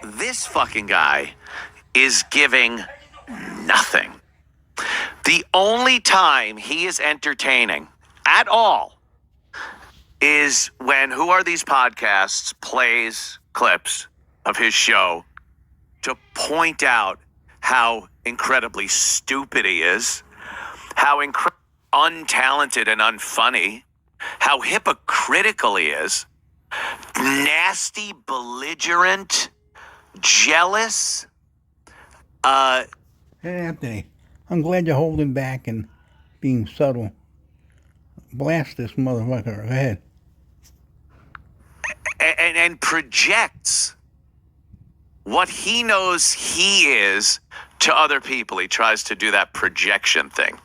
This fucking guy is giving nothing. The only time he is entertaining at all is when Who Are These Podcasts plays clips of his show to point out how incredibly stupid he is, how untalented and unfunny, how hypocritical he is, nasty, belligerent, jealous. Hey, Anthony, I'm glad you're holding back and being subtle. Blast this motherfucker. Go ahead. And projects what he knows he is to other people. He tries to do that projection thing.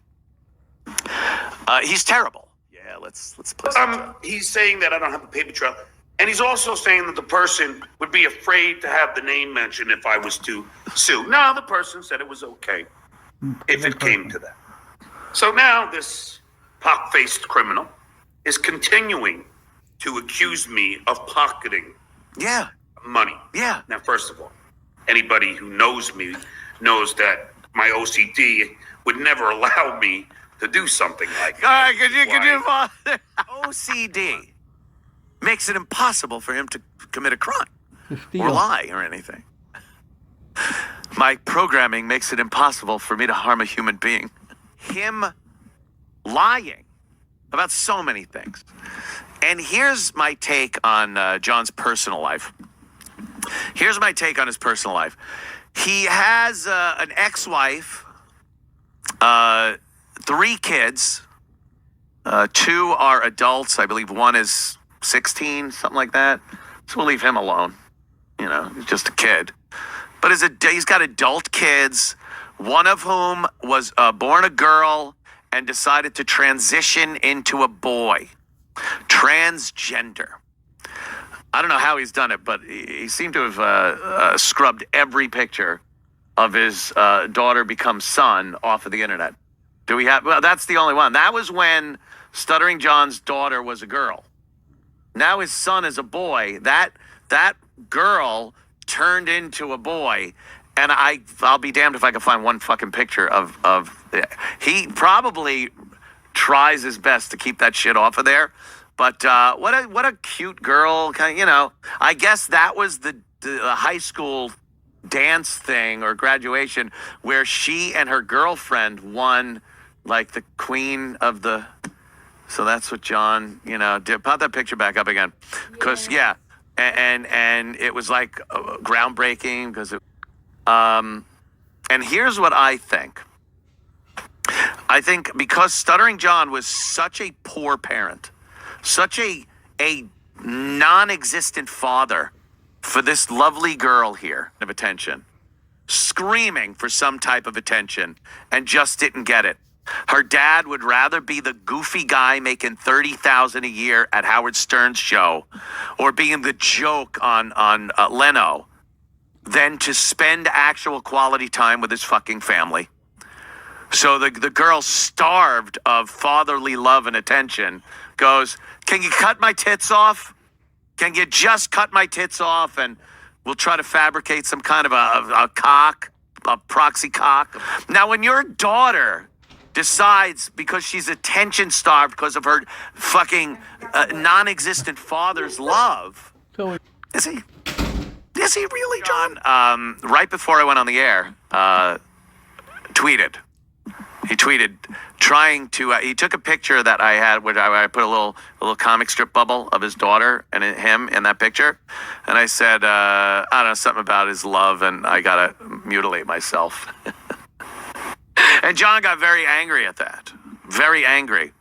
He's terrible. Yeah, let's play some. He's saying that I don't have a paper trail. And he's also saying that the person would be afraid to have the name mentioned if I was to sue. No, the person said it was okay if it came to that. So now this pock-faced criminal is continuing to accuse me of pocketing money. Yeah. Now, first of all, anybody who knows me knows that my OCD would never allow me to do something like that. All right, could you OCD makes it impossible for him to commit a crime or lie or anything. My programming makes it impossible for me to harm a human being. Him lying about so many things. And here's my take on John's personal life. Here's my take on his personal life. He has an ex-wife, 3 kids. 2 are adults. I believe 1 is 16, something like that. So we'll leave him alone. You know, he's just a kid. But he's got adult kids, one of whom was born a girl and decided to transition into a boy. Transgender. I don't know how he's done it, but he seemed to have scrubbed every picture of his daughter become son off of the internet. Do we have? Well, that's the only one. That was when Stuttering John's daughter was a girl. Now his son is a boy. That girl turned into a boy, and I'll be damned if I can find one fucking picture of. He probably tries his best to keep that shit off of there, but what a cute girl, kind of, you know. I guess that was the high school dance thing or graduation where she and her girlfriend won like the queen of the. So that's what John, you know, did. Pop that picture back up again. Because, and it was like groundbreaking because and here's what I think. I think because Stuttering John was such a poor parent, such a non-existent father for this lovely girl here of attention, screaming for some type of attention and just didn't get it. Her dad would rather be the goofy guy making $30,000 a year at Howard Stern's show or being the joke on Leno than to spend actual quality time with his fucking family. So the girl, starved of fatherly love and attention, goes, "Can you cut my tits off? Can you just cut my tits off and we'll try to fabricate some kind of a cock, a proxy cock." Now, when your daughter decides, because she's attention starved because of her fucking non-existent father's love. Is he really, John? Right before I went on the air, tweeted. He tweeted trying to. He took a picture that I had, where I put a little comic strip bubble of his daughter and him in that picture, and I said, I don't know, something about his love, and I gotta mutilate myself. And John got very angry at that. Very angry.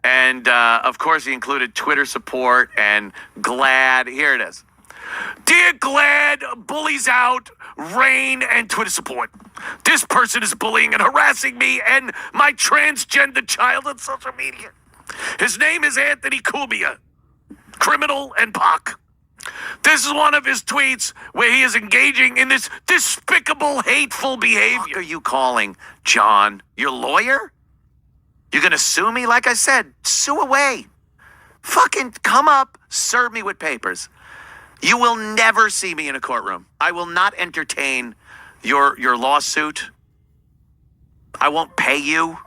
And, of course, he included Twitter support and GLAD. Here it is. "Dear GLAD, bullies out, rain, and Twitter support. This person is bullying and harassing me and my transgender child on social media. His name is Anthony Cubia, criminal and POC. This is one of his tweets where he is engaging in this despicable, hateful behavior." What are you calling, John? Your lawyer? You're going to sue me? Like I said, sue away. Fucking come up, serve me with papers. You will never see me in a courtroom. I will not entertain your lawsuit. I won't pay you.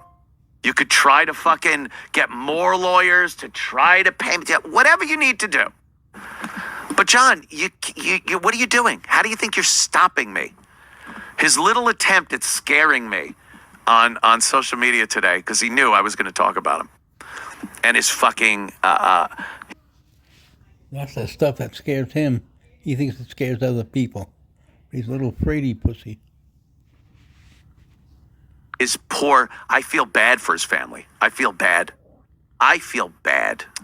You could try to fucking get more lawyers to try to pay me, whatever you need to do. But John, you, what are you doing? How do you think you're stopping me? His little attempt at scaring me on social media today, because he knew I was going to talk about him, and his fucking That's the stuff that scares him. He thinks it scares other people. He's a little fraidy pussy. is poor. I feel bad for his family. I feel bad.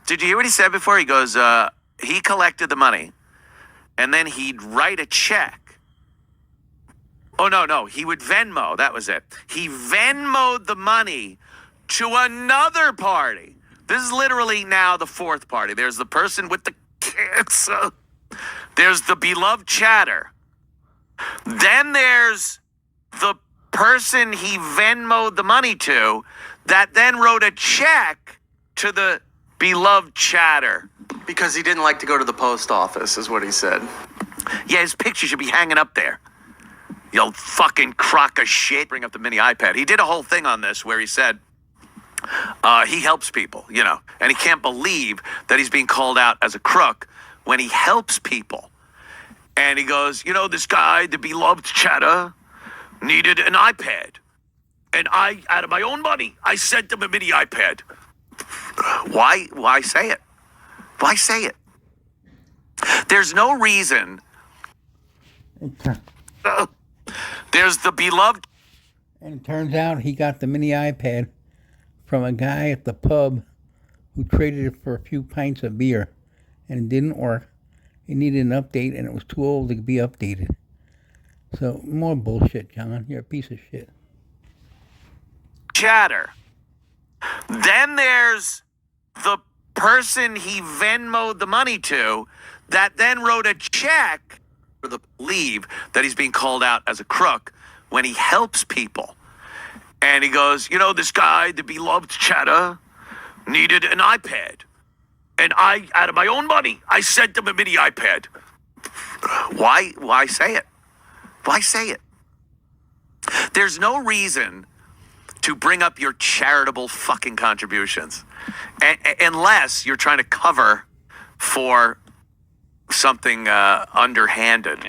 Did you hear what he said before? He goes, he collected the money, and then he'd write a check. Oh, no, he would Venmo. That was it. He Venmo'd the money to another party. This is literally now the fourth party. There's the person with the cancer. There's the beloved chatter. Then there's the person he Venmo'd the money to that then wrote a check to the beloved chatter. Because he didn't like to go to the post office, is what he said. Yeah, his picture should be hanging up there. You old fucking crock of shit. Bring up the mini iPad. He did a whole thing on this where he said he helps people, and he can't believe that he's being called out as a crook when he helps people. And he goes, this guy, the beloved chatter, needed an iPad. And I, out of my own money, I sent him a mini iPad. Why say it? Why say it? There's no reason. There's the beloved. And it turns out he got the mini iPad from a guy at the pub who traded it for a few pints of beer, and it didn't work. It needed an update, and it was too old to be updated. So, more bullshit, John. You're a piece of shit. Chatter. Then there's the person he Venmo'd the money to that then wrote a check for the believe that he's being called out as a crook when he helps people. And he goes, this guy, the beloved chatter, needed an iPad. And I, out of my own money, I sent him a mini iPad. Why say it? Why say it? There's no reason to bring up your charitable fucking contributions unless you're trying to cover for something underhanded.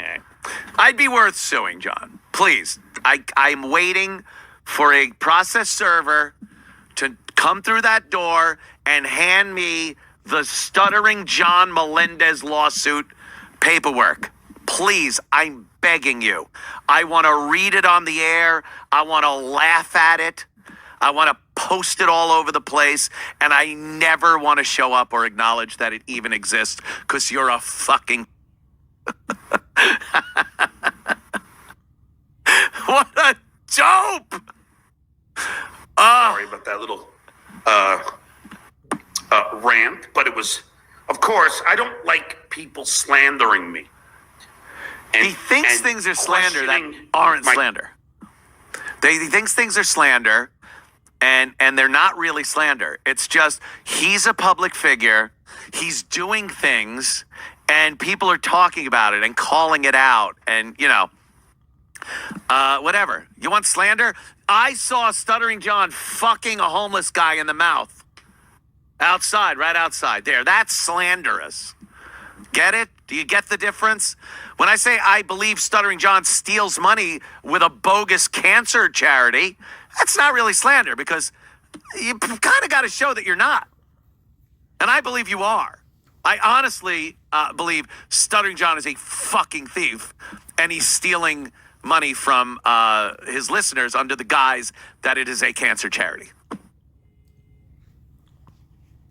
I'd be worth suing, John. Please. I'm waiting for a process server to come through that door and hand me the Stuttering John Melendez lawsuit paperwork. Please, I'm begging you. I want to read it on the air. I want to laugh at it. I want to post it all over the place. And I never want to show up or acknowledge that it even exists because you're a fucking... What a dope! Sorry about that little rant, but it was, of course, I don't like people slandering me. He thinks things are slander that aren't slander. He thinks things are slander, and they're not really slander. It's just he's a public figure. He's doing things, and people are talking about it and calling it out, and whatever. You want slander? I saw Stuttering John fucking a homeless guy in the mouth. Outside, right outside. There, that's slanderous. Get it? Do you get the difference? When I say I believe Stuttering John steals money with a bogus cancer charity, that's not really slander because you kind of got to show that you're not. And I believe you are. I honestly believe Stuttering John is a fucking thief and he's stealing money from his listeners under the guise that it is a cancer charity.